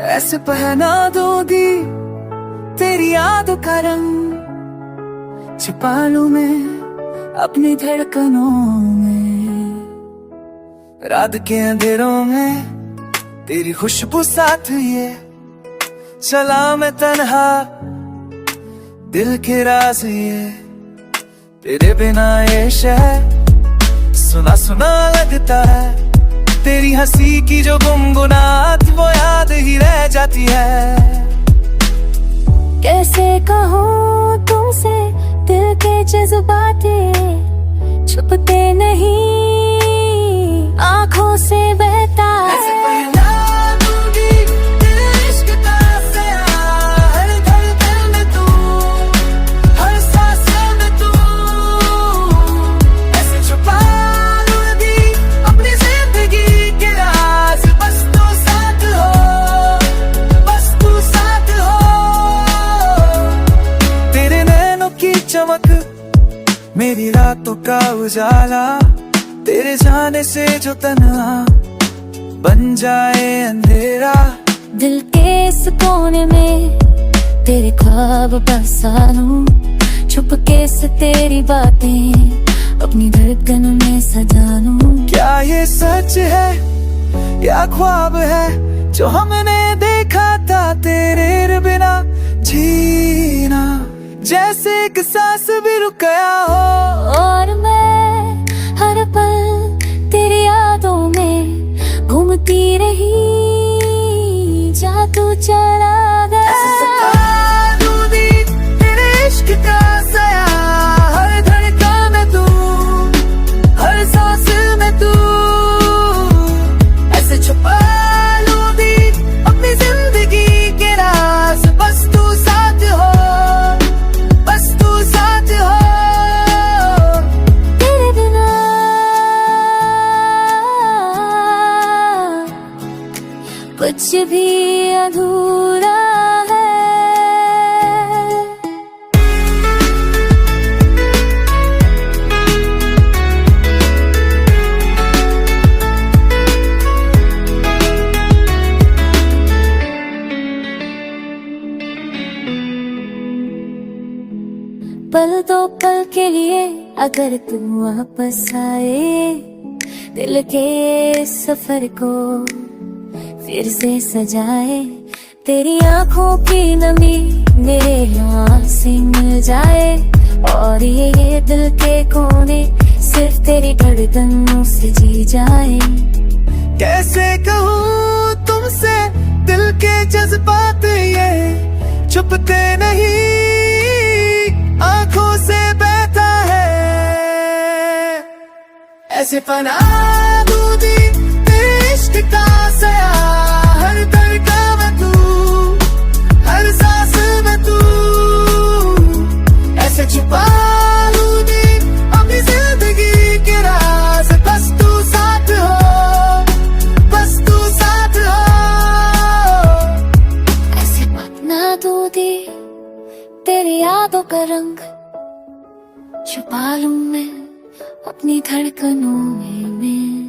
ऐसे पहना दूंगी तेरी यादों का रंग, छिपा लूं मैं अपनी धड़कनों में। रात के अंधेरों में तेरी खुशबू साथ ये चला मैं तन्हा, दिल के राज ये तेरे बिना ये शहर सुना सुना लगता है। तेरी हंसी की जो गुनगुनाहट वो याद ही रह जाती है। कैसे कहूँ तुमसे दिल के जज्बातें छुपते नहीं, आँखों से बहता है। चमक मेरी रातों का उजाला, तेरे जाने से जो तन्हा बन जाए अंधेरा। दिल के इस कोने में तेरे ख्वाब बसा लूं, छुपके से तेरी बातें अपनी धड़कन में सजा लूं। क्या ये सच है या ख्वाब है जो हमने देखा था तेरे बिना जीना, जैसे एक सांस भी रुक गया हो। और मैं हर पल तेरी यादों में घूमती रही, जादू चला गया। तेरे इश्क का साया, हर धड़कन में तू, हर सांस में तू, ऐसे छुपा लूंगी अपनी जिंदगी के राज। बस तू साथ हो, बस तू साथ हो। तेरे बिना कुछ भी अधूरा है। पल दो पल के लिए अगर तू वापस आए, दिल के सफर को फिर से सजाए। तेरी आंखों की नमी मेरे यहाँ से मिल जाए, और ये दिल के कोने सिर्फ तेरी धड़कनों से जी जाए। कैसे कहूँ तुमसे दिल के जज्बात ये छुपते नहीं, आंखों से बहता है। ऐसे पना दूंगी तेरे इश्क का साया, हर धड़कन में तू, हर सांस में तू, ऐसे छुपा लूंगी अपनी जिंदगी के राज। बस तू साथ हो, बस तू साथ हो। ऐसे पना दूंगी तेरी यादों का रंग, छुपा लूं मैं अपनी धड़कनों में।